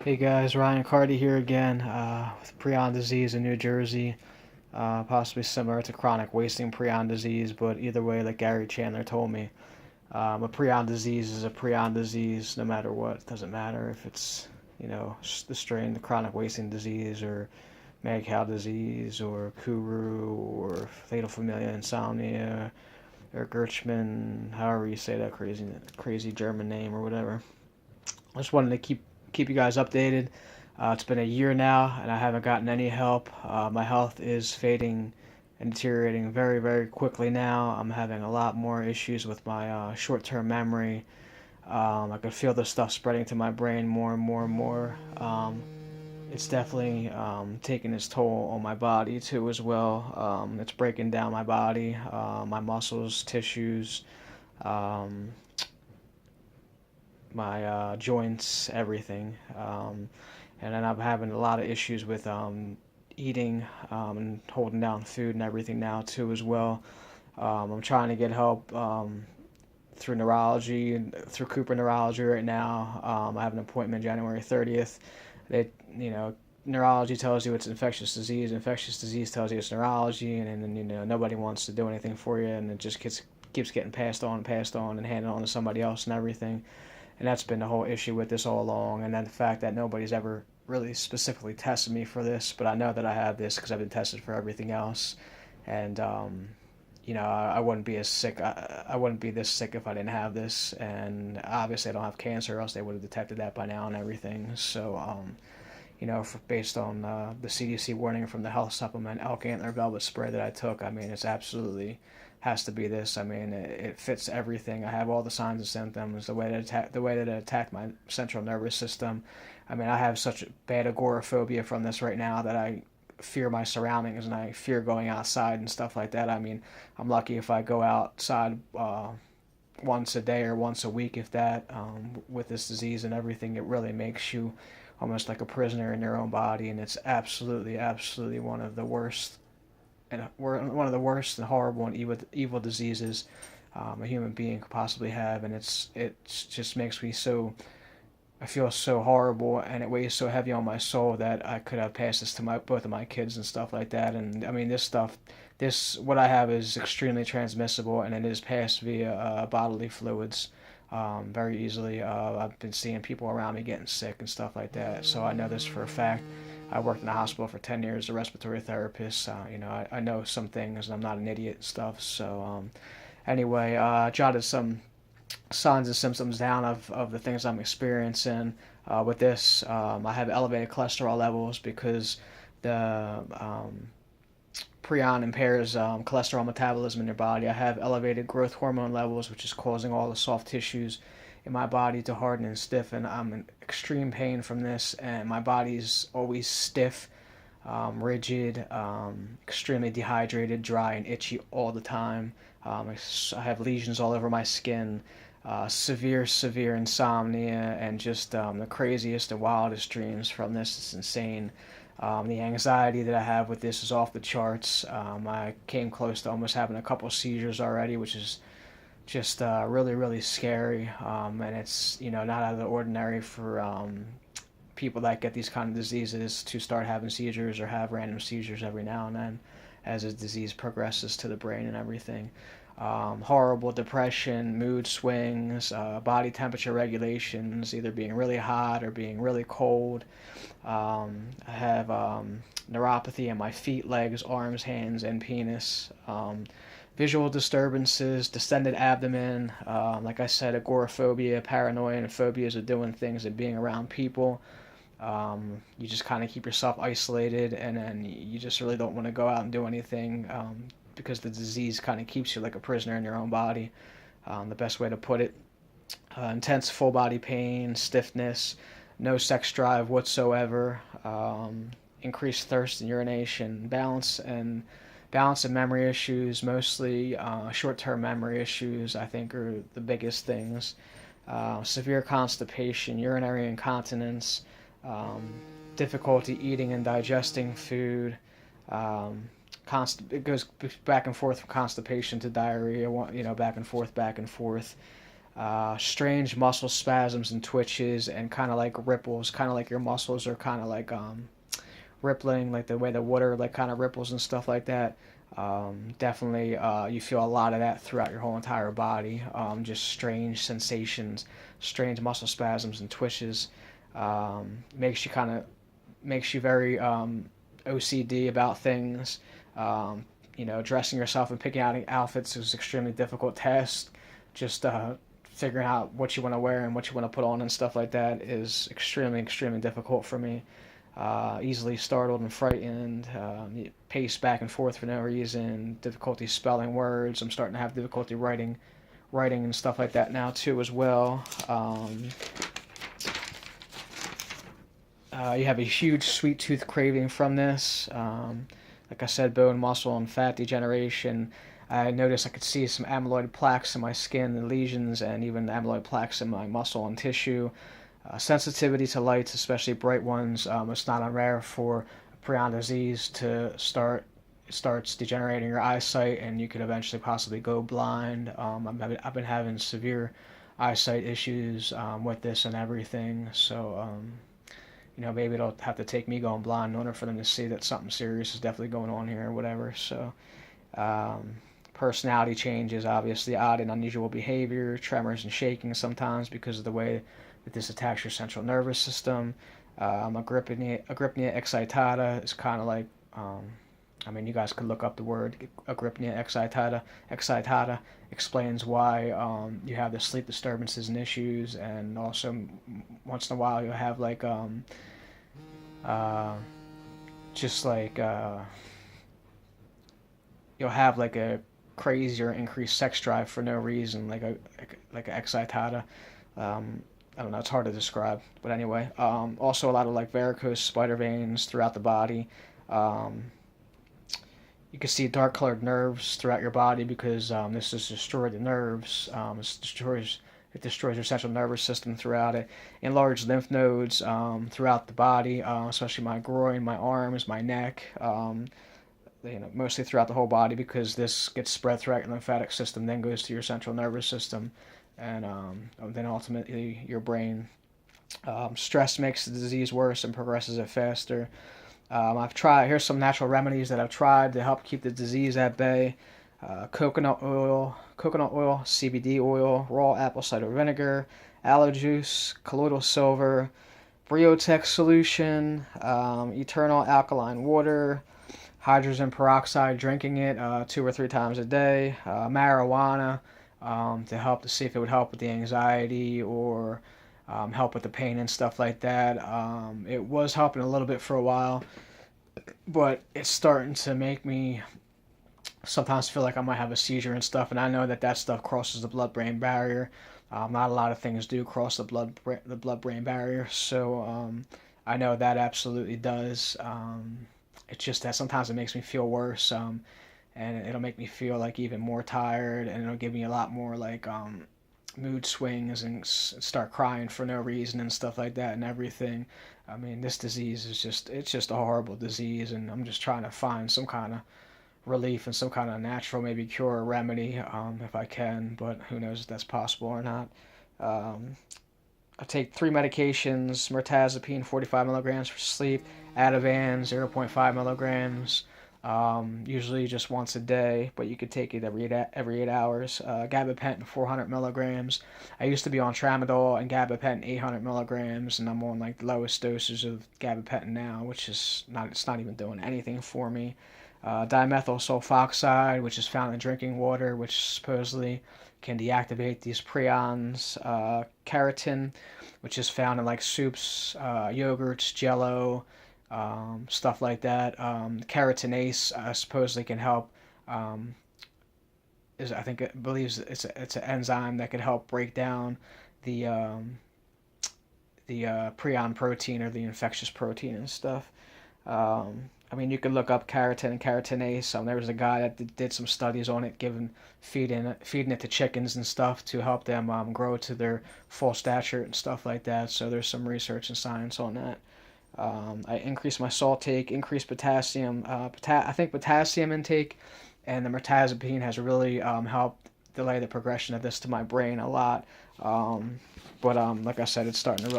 Hey guys, Ryan Carty here again with Prion disease in New Jersey, possibly similar to chronic wasting prion disease, but either way, like Gary Chandler told me, a prion disease is a prion disease no matter what. It doesn't matter if it's, the strain, the chronic wasting disease, or mad cow disease, or Kuru, or fatal familial insomnia, or Gerchman, however you say that crazy German name or whatever. I just wanted to keep you guys updated. It's been a year now, and I haven't gotten any help. My health is fading and deteriorating very, very quickly now. I'm having a lot more issues with my short-term memory. I can feel the stuff spreading to my brain more and more and more. It's definitely taking its toll on my body too as well. It's breaking down my body, my muscles, tissues, um, my joints, everything. And then I'm having a lot of issues with eating and holding down food and everything now too as well. I'm trying to get help through neurology and through Cooper Neurology right now. I have an appointment January 30th. They, you know, Neurology tells you it's infectious disease. Infectious disease tells you it's neurology, and then nobody wants to do anything for you, and it just keeps getting passed on, and handed on to somebody else and everything. And that's been the whole issue with this all along. And then the fact that nobody's ever really specifically tested me for this, but I know that I have this because I've been tested for everything else. And I wouldn't be as sick. I wouldn't be this sick if I didn't have this. And obviously, I don't have cancer, or else they would have detected that by now and everything. So, based on the CDC warning from the health supplement elk antler velvet spray that I took, I mean, it's absolutely has to be this. I mean, it fits everything. I have all the signs and symptoms. The way that it attacked my central nervous system. I mean, I have such bad agoraphobia from this right now that I fear my surroundings and I fear going outside and stuff like that. I mean, I'm lucky if I go outside once a day or once a week, if that. With this disease and everything, it really makes you almost like a prisoner in your own body, and it's absolutely, absolutely one of the worst and one of the worst and horrible and evil diseases a human being could possibly have, and it just makes me so. I feel so horrible, and it weighs so heavy on my soul that I could have passed this to my both of my kids and stuff like that. And I mean, this what I have is extremely transmissible, and it is passed via bodily fluids very easily. I've been seeing people around me getting sick and stuff like that, so I know this for a fact. I worked in a hospital for 10 years, a respiratory therapist. I know some things, and I'm not an idiot and stuff. So, anyway, jotted some signs and symptoms down of the things I'm experiencing with this. I have elevated cholesterol levels because the prion impairs cholesterol metabolism in your body. I have elevated growth hormone levels, which is causing all the soft tissues in my body to harden and stiffen. I'm in extreme pain from this, and my body's always stiff, rigid, extremely dehydrated, dry, and itchy all the time. I have lesions all over my skin, severe insomnia, and just the craziest and wildest dreams from this. It's insane. The anxiety that I have with this is off the charts. I came close to almost having a couple seizures already, which is just really, really scary. And it's not out of the ordinary for people that get these kind of diseases to start having seizures or have random seizures every now and then as the disease progresses to the brain and everything. Horrible depression, mood swings, body temperature regulations, either being really hot or being really cold. I have neuropathy in my feet, legs, arms, hands, and penis. Visual disturbances, distended abdomen, like I said, agoraphobia, paranoia, and phobias of doing things and being around people. You just kind of keep yourself isolated, and then you just really don't want to go out and do anything because the disease kind of keeps you like a prisoner in your own body. The best way to put it. Intense full body pain, stiffness, no sex drive whatsoever, increased thirst and urination, balance and memory issues, mostly short-term memory issues, I think are the biggest things. Severe constipation, urinary incontinence, difficulty eating and digesting food. It goes back and forth from constipation to diarrhea, back and forth, back and forth. strange muscle spasms and twitches and kind of like ripples, kind of like your muscles are kind of like rippling, like the way the water like kind of ripples and stuff like that. Definitely, you feel a lot of that throughout your whole entire body. Just strange sensations, strange muscle spasms and twitches. Makes you kind of makes you very OCD about things. Um, Dressing yourself and picking out outfits is an extremely difficult task. Just figuring out what you want to wear and what you want to put on and stuff like that is extremely, extremely difficult for me. Easily startled and frightened, pace back and forth for no reason, difficulty spelling words. I'm starting to have difficulty writing and stuff like that now too as well. You have a huge sweet tooth craving from this. Like I said, bone, muscle, and fat degeneration. I noticed I could see some amyloid plaques in my skin and lesions, and even amyloid plaques in my muscle and tissue. Sensitivity to lights, especially bright ones. It's not unrare for prion disease to it starts degenerating your eyesight, and you could eventually possibly go blind. I've been having severe eyesight issues with this and everything, so maybe it'll have to take me going blind in order for them to see that something serious is definitely going on here or whatever. So, personality changes, obviously odd and unusual behavior, tremors and shaking sometimes because of the way that this attacks your central nervous system. Agrypnia excitata is kind of like, you guys could look up the word agrypnia excitata. Excitata explains why you have the sleep disturbances and issues, and also once in a while you'll have like just like you'll have like a crazy or increased sex drive for no reason, like a excitata. I don't know, it's hard to describe, but anyway. Also a lot of like varicose spider veins throughout the body. You can see dark colored nerves throughout your body because this has destroyed the nerves. It destroys your central nervous system throughout it. Enlarged lymph nodes throughout the body, especially my groin, my arms, my neck. Mostly throughout the whole body because this gets spread throughout your lymphatic system, then goes to your central nervous system, and then ultimately your brain. Stress makes the disease worse and progresses it faster. Here's some natural remedies that I've tried to help keep the disease at bay. Coconut oil, CBD oil, raw apple cider vinegar, aloe juice, colloidal silver, Briotech solution, eternal alkaline water, hydrogen peroxide, drinking it 2 or 3 times a day, marijuana to help to see if it would help with the anxiety or help with the pain and stuff like that. It was helping a little bit for a while, but it's starting to make me sometimes feel like I might have a seizure and stuff, and I know that stuff crosses the blood-brain barrier. Not a lot of things do cross the blood-brain barrier, so I know that absolutely does. It's just that sometimes it makes me feel worse, and it'll make me feel like even more tired, and it'll give me a lot more like mood swings and start crying for no reason and stuff like that and everything. This disease is it's just a horrible disease, and I'm just trying to find some kind of relief and some kind of natural maybe cure or remedy if I can, but who knows if that's possible or not. I take 3 medications: mirtazapine 45 milligrams for sleep, Ativan 0.5 milligrams, usually just once a day, but you could take it every 8 hours. Gabapentin 400 milligrams. I used to be on tramadol and gabapentin 800 milligrams, and I'm on like the lowest doses of gabapentin now, which is it's not even doing anything for me. Dimethyl sulfoxide, which is found in drinking water, which supposedly can deactivate these prions. Keratin, which is found in like soups, yogurts, jello, stuff like that. Keratinase supposedly can help. I think it believes it's an enzyme that could help break down the prion protein or the infectious protein and stuff. You could look up keratin and keratinase. There was a guy that did some studies on it, feeding it to chickens and stuff to help them grow to their full stature and stuff like that. So there's some research and science on that. I increase my salt take, increase potassium. I think potassium intake and the mirtazapine has really helped delay the progression of this to my brain a lot. Um, but like I said, it's starting to really